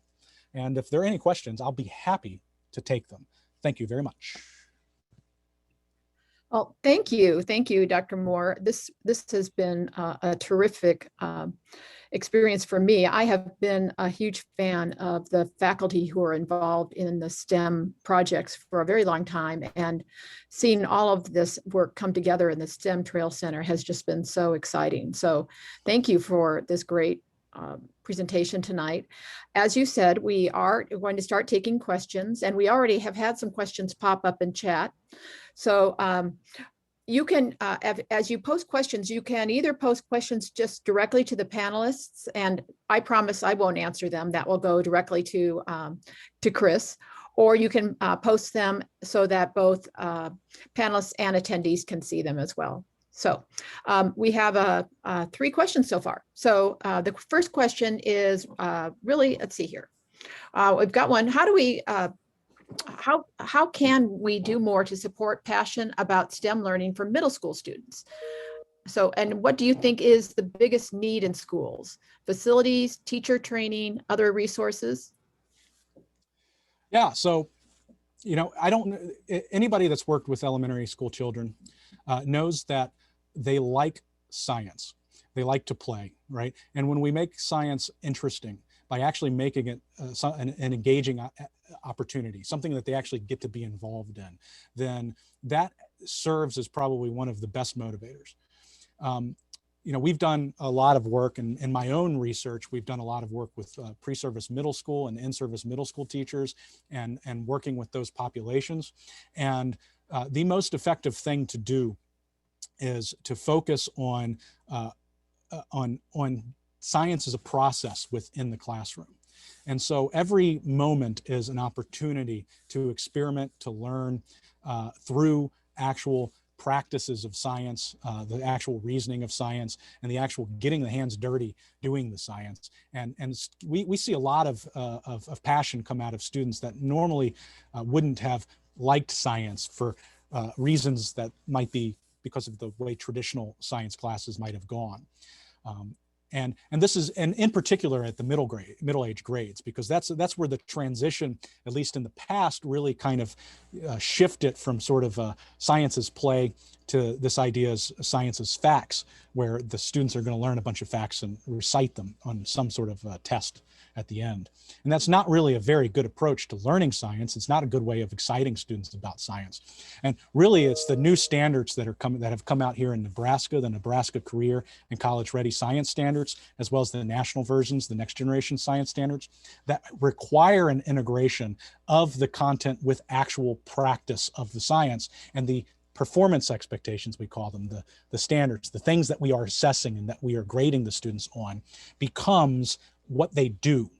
And if there are any questions, I'll be happy to take them. Thank you very much. Well, thank you, Dr. Moore. This has been a terrific experience for me. I have been a huge fan of the faculty who are involved in the STEM projects for a very long time, and seeing all of this work come together in the STEM Trail Center has just been so exciting. So thank you for this great presentation tonight. As you said, we are going to start taking questions, and we already have had some questions pop up in chat. So you can, as you post questions, you can either post questions just directly to the panelists, and I promise I won't answer them. That will go directly to Chris, or you can post them so that both panelists and attendees can see them as well. So we have 3 questions so far. So the first question is really, let's see here. We've got one. How do we, how can we do more to support passion about STEM learning for middle school students? So, and what do you think is the biggest need in schools? Facilities, teacher training, other resources? Yeah, so, I don't, anybody that's worked with elementary school children knows that they like science. They like to play, right? And when we make science interesting by actually making it an engaging opportunity, something that they actually get to be involved in, then that serves as probably one of the best motivators. We've done a lot of work, and in my own research, we've done a lot of work with pre-service middle school and in-service middle school teachers, and working with those populations. And the most effective thing to do is to focus on science as a process within the classroom. And so every moment is an opportunity to experiment, to learn through actual practices of science, the actual reasoning of science, and the actual getting the hands dirty doing the science. And we see a lot of passion come out of students that normally wouldn't have liked science for reasons that might be because of the way traditional science classes might have gone. And this is, and in particular at the middle age grades, because that's where the transition, at least in the past, really kind of shifted from sort of science as play to this idea as science as facts, where the students are going to learn a bunch of facts and recite them on some sort of test at the end. And that's not really a very good approach to learning science. It's not a good way of exciting students about science. And really, it's the new standards that have come out here in Nebraska, the Nebraska Career and College Ready Science Standards, as well as the national versions, the Next Generation Science Standards, that require an integration of the content with actual practice of the science, and the performance expectations, we call them, the standards, the things that we are assessing and that we are grading the students on, becomes what they do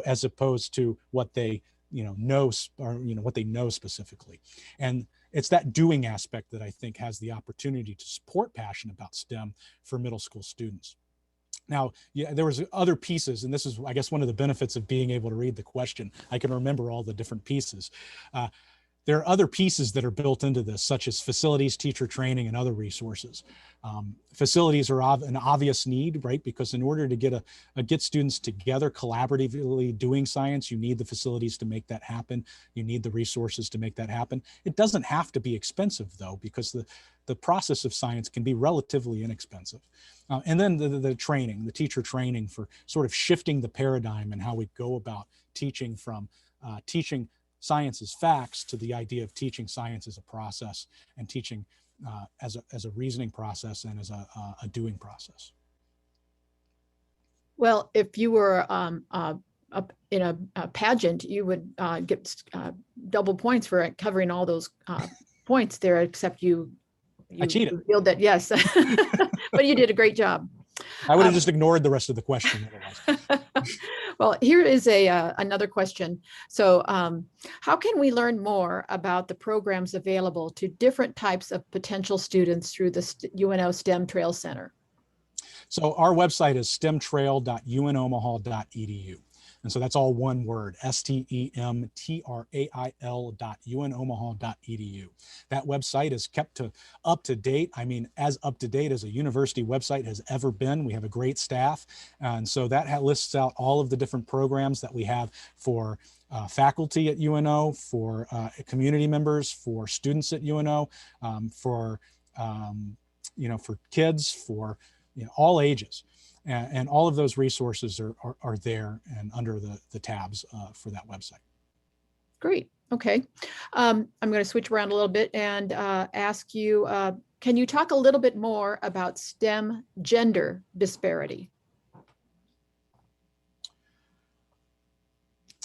as opposed to what they know, or what they know specifically. And it's that doing aspect that I think has the opportunity to support passion about STEM for middle school students. Now, yeah, there was other pieces, and this is, I guess, one of the benefits of being able to read the question. I can remember all the different pieces. There are other pieces that are built into this, such as facilities, teacher training, and other resources. Facilities are an obvious need, right? Because in order to get students together collaboratively doing science, you need the facilities to make that happen. You need the resources to make that happen. It doesn't have to be expensive, though, because the process of science can be relatively inexpensive. And then the training, the teacher training, for sort of shifting the paradigm and how we go about teaching, from teaching science as facts to the idea of teaching science as a process, and teaching as a reasoning process and as a doing process. Well, if you were in a pageant, you would get double points for covering all those points there, except you I cheated. revealed that, yes, but you did a great job. I would have just ignored the rest of the question otherwise. Well, here is another question. So how can we learn more about the programs available to different types of potential students through the UNO STEM Trail Center? So our website is stemtrail.unomaha.edu. And so that's all one word, stemtrail.unomaha.edu. That website is kept up to date. I mean, as up to date as a university website has ever been. We have a great staff. And so that lists out all of the different programs that we have for faculty at UNO, for community members, for students at UNO, for kids, for all ages. And all of those resources are there and under the tabs for that website. Great. Okay. I'm going to switch around a little bit and ask you, can you talk a little bit more about STEM gender disparity?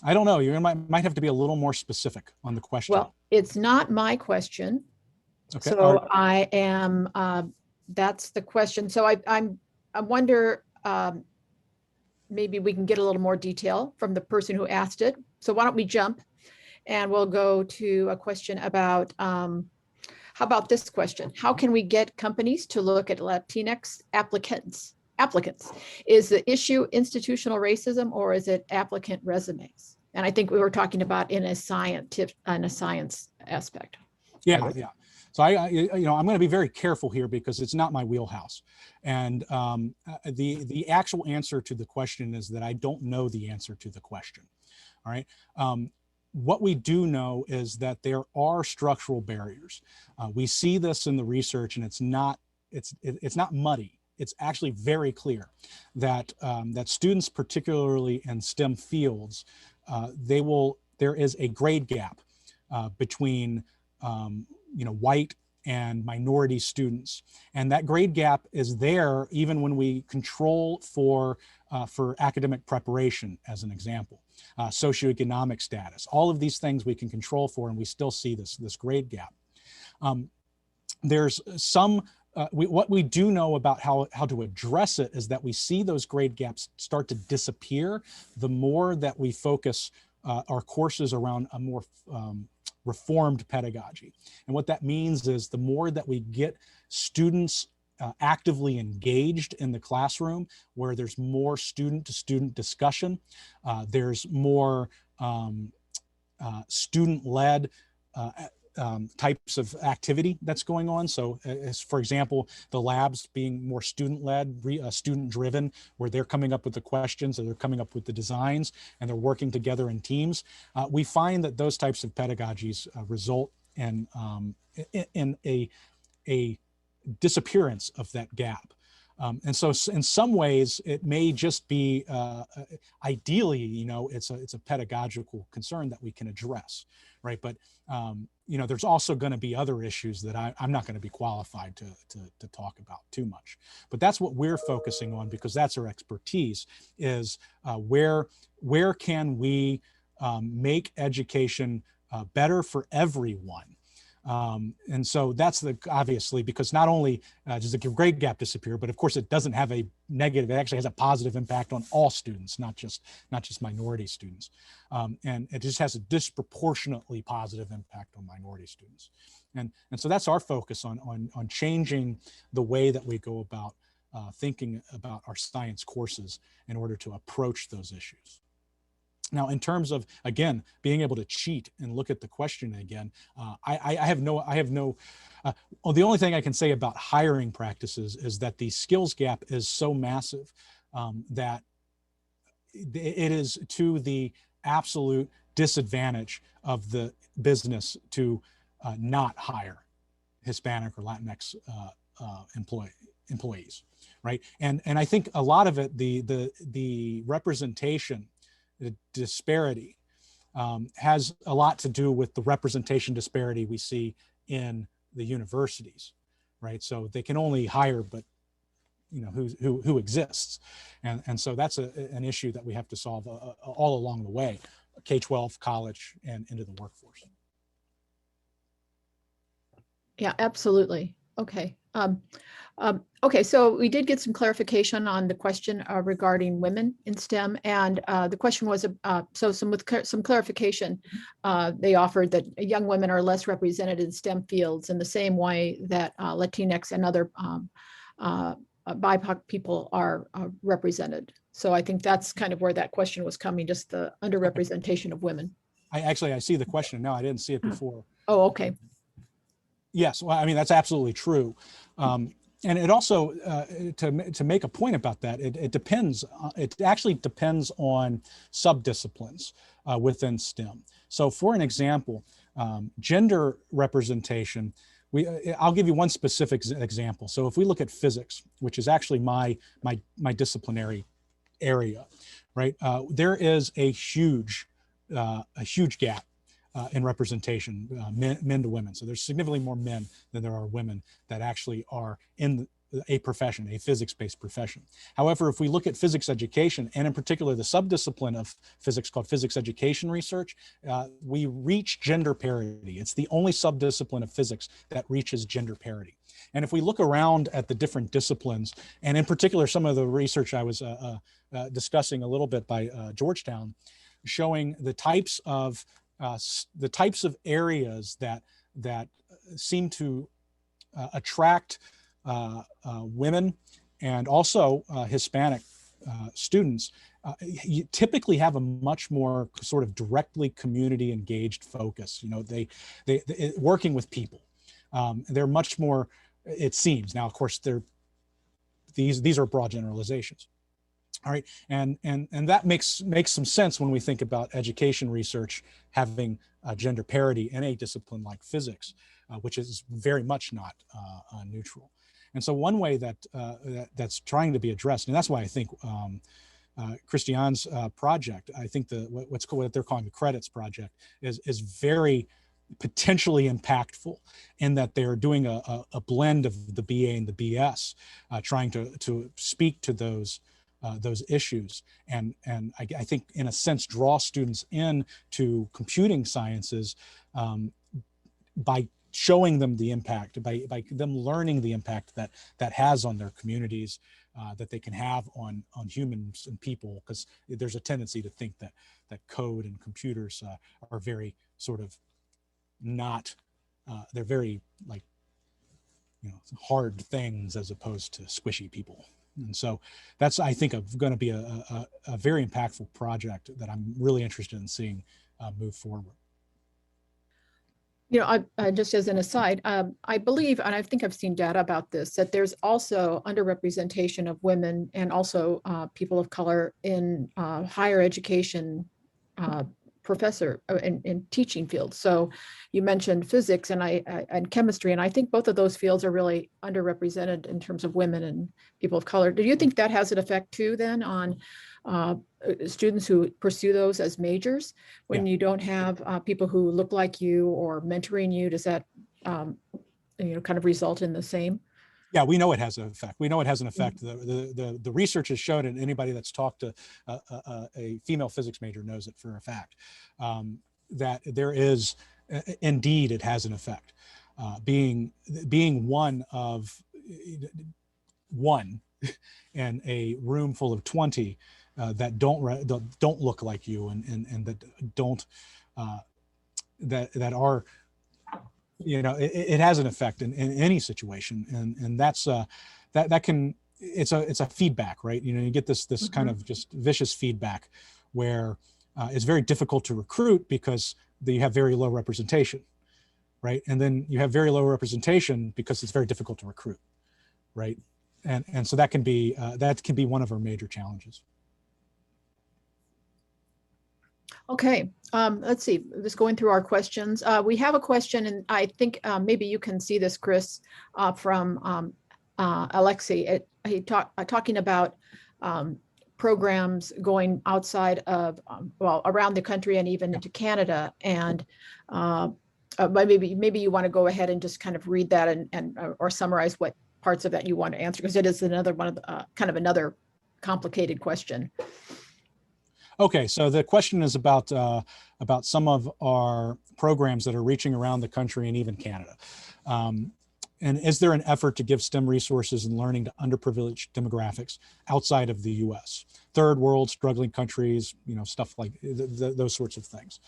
I don't know. You might have to be a little more specific on the question. Well, it's not my question. Okay. So I am, that's the question. So I wonder, maybe we can get a little more detail from the person who asked it. So why don't we jump and we'll go to a question about How about this question? How can we get companies to look at Latinx applicants? Is the issue institutional racism or is it applicant resumes? And I think we were talking about in a science aspect. Yeah. So I'm going to be very careful here because it's not my wheelhouse. And the actual answer to the question is that I don't know the answer to the question. All right. What we do know is that there are structural barriers. We see this in the research, and it's not muddy. It's actually very clear that that students, particularly in STEM fields, there is a grade gap between white and minority students, and that grade gap is there even when we control for academic preparation, as an example, socioeconomic status. All of these things we can control for, and we still see this grade gap. There's some. What we do know about how to address it is that we see those grade gaps start to disappear the more that we focus our courses around a more reformed pedagogy. And what that means is the more that we get students actively engaged in the classroom, where there's more student-to-student discussion, there's more student-led types of activity that's going on. So as for example, the labs being more student-led, student-driven, where they're coming up with the questions, or they're coming up with the designs, and they're working together in teams. We find that those types of pedagogies result in a disappearance of that gap. And so in some ways, it may just be, ideally, it's a pedagogical concern that we can address, right? But, there's also going to be other issues that I'm not going to be qualified to talk about too much. But that's what we're focusing on, because that's our expertise, is where can we make education better for everyone. And so that's obviously, because not only does the grade gap disappear, but of course it doesn't have a negative, it actually has a positive impact on all students, not just minority students. And it just has a disproportionately positive impact on minority students. And so that's our focus on changing the way that we go about thinking about our science courses in order to approach those issues. Now, in terms of, again, being able to cheat and look at the question again, the only thing I can say about hiring practices is that the skills gap is so massive that it is to the absolute disadvantage of the business to not hire Hispanic or Latinx employees, right? And I think a lot of it, the representation, the disparity has a lot to do with the representation disparity we see in the universities, right? So they can only hire, but who exists, and so that's an issue that we have to solve all along the way, K-12, college, and into the workforce. Yeah, absolutely. Okay. Okay, so we did get some clarification on the question regarding women in STEM, and the question was, some clarification, they offered that young women are less represented in STEM fields in the same way that Latinx and other BIPOC people are represented. So I think that's kind of where that question was coming, just the underrepresentation of women. I see the question now. I didn't see it before. Oh, okay. Yes, well, I mean, that's absolutely true. And it also, to make a point about that, it depends, it actually depends on subdisciplines within STEM. So for an example, gender representation, I'll give you one specific example. So if we look at physics, which is actually my disciplinary area, right? There is a huge gap in representation, men to women. So there's significantly more men than there are women that actually are in a profession, a physics-based profession. However, if we look at physics education, and in particular the subdiscipline of physics called physics education research, we reach gender parity. It's the only subdiscipline of physics that reaches gender parity. And if we look around at the different disciplines, and in particular some of the research I was discussing a little bit by Georgetown, showing the types of areas that seem to attract women and also Hispanic students. You typically have a much more sort of directly community engaged focus. You know, they working with people. They're much more, it seems. Now, of course, these are broad generalizations. All right, and that makes some sense when we think about education research having gender parity in a discipline like physics, which is very much not neutral. And so one way that's trying to be addressed, and that's why I think Christiane's project, I think what they're calling the credits project, is very potentially impactful in that they're doing a blend of the BA and the BS, trying to speak to those issues, and I think in a sense draw students in to computing sciences by showing them the impact, by them learning the impact that has on their communities, that they can have on humans and people, because there's a tendency to think that code and computers are very sort of not, they're very like, you know, hard things as opposed to squishy people. And so that's, I think, going to be a very impactful project that I'm really interested in seeing move forward. You know, just as an aside, I believe, and I think I've seen data about this, that there's also underrepresentation of women and also people of color in higher education professor in teaching fields. So you mentioned physics and chemistry, and I think both of those fields are really underrepresented in terms of women and people of color. Do you think that has an effect too then on students who pursue those as majors when you don't have people who look like you or mentoring you? Does that kind of result in the same? Yeah, we know it has an effect. We know it has an effect. The research has shown it. Anybody that's talked to a female physics major knows it for a fact, that there is, indeed, it has an effect. Being one in a room full of 20 that don't look like you and that don't that are, you know, it has an effect in any situation, and that's that can, it's a feedback, right? You know, you get this kind of just vicious feedback where it's very difficult to recruit because you have very low representation, right? And then you have very low representation because it's very difficult to recruit, right? And so that can be one of our major challenges. Okay, let's see, just going through our questions. We have a question, and I think maybe you can see this, Chris, from Alexei. Talking about programs going outside of, well, around the country and even into Canada. And maybe you want to go ahead and just kind of read that or summarize what parts of that you want to answer, because it is another one of the, kind of another complicated question. Okay, so the question is about some of our programs that are reaching around the country and even Canada. And is there an effort to give STEM resources and learning to underprivileged demographics outside of the U.S., third world, struggling countries, you know, stuff like those sorts of things?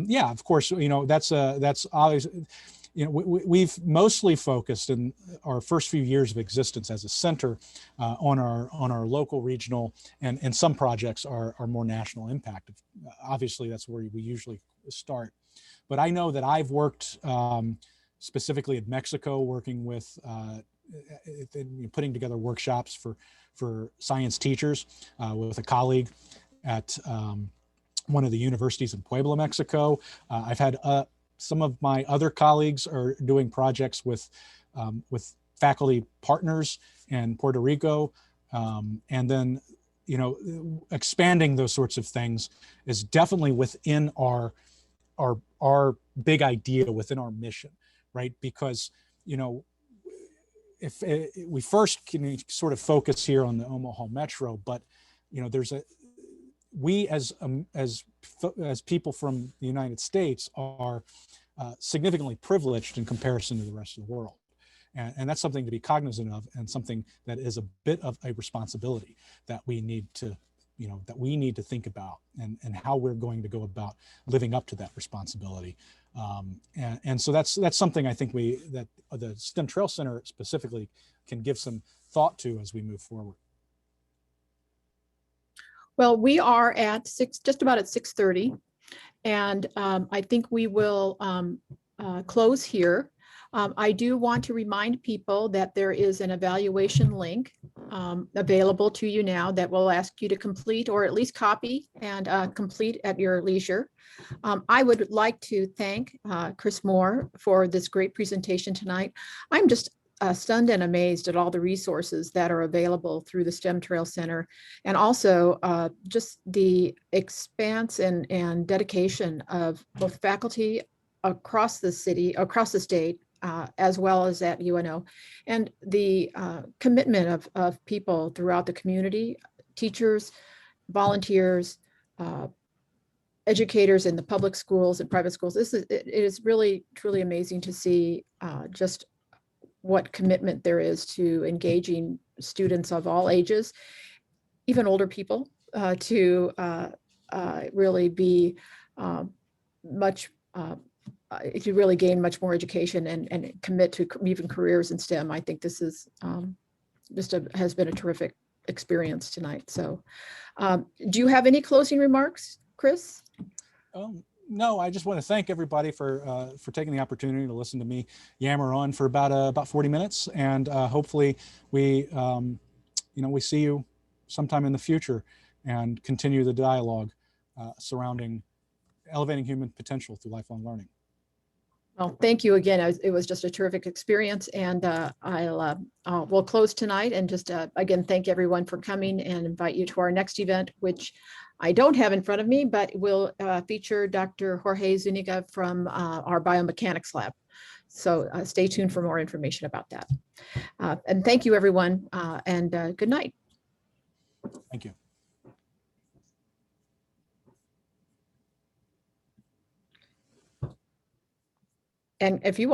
Yeah, of course, you know, that's obvious. You know, we've mostly focused in our first few years of existence as a center on our local, regional, and some projects are more national impact. Obviously, that's where we usually start. But I know that I've worked specifically in Mexico, working with putting together workshops for science teachers with a colleague at one of the universities in Puebla, Mexico. I've had some of my other colleagues are doing projects with faculty partners in Puerto Rico, and then, you know, expanding those sorts of things is definitely within our big idea, within our mission, right? Because, you know, if we first can sort of focus here on the Omaha Metro, but, you know, we as people from the United States are significantly privileged in comparison to the rest of the world. And that's something to be cognizant of, and something that is a bit of a responsibility that we need to that we need to think about, and how we're going to go about living up to that responsibility. And so that's something I think that the STEM Trail Center specifically can give some thought to as we move forward. Well, we are at just about at 6:30, and I think we will close here. I do want to remind people that there is an evaluation link available to you now that will ask you to complete, or at least copy and complete at your leisure. I would like to thank Chris Moore for this great presentation tonight. I'm just stunned and amazed at all the resources that are available through the STEM Trail Center, and also just the expanse and dedication of both faculty across the city, across the state, as well as at UNO, and the commitment of people throughout the community, teachers, volunteers, educators in the public schools and private schools. It is really, truly amazing to see just what commitment there is to engaging students of all ages, even older people, to really be much, to really gain much more education and commit to even careers in STEM. I think this is has been a terrific experience tonight. So do you have any closing remarks, Chris? No, I just want to thank everybody for taking the opportunity to listen to me yammer on for about 40 minutes, and hopefully we we see you sometime in the future and continue the dialogue surrounding elevating human potential through lifelong learning. Well, thank you again. It was just a terrific experience, and we'll close tonight, and just again thank everyone for coming, and invite you to our next event, which I don't have in front of me, but will feature Dr. Jorge Zuniga from our biomechanics lab. So stay tuned for more information about that. And thank you, everyone, and good night. Thank you. And if you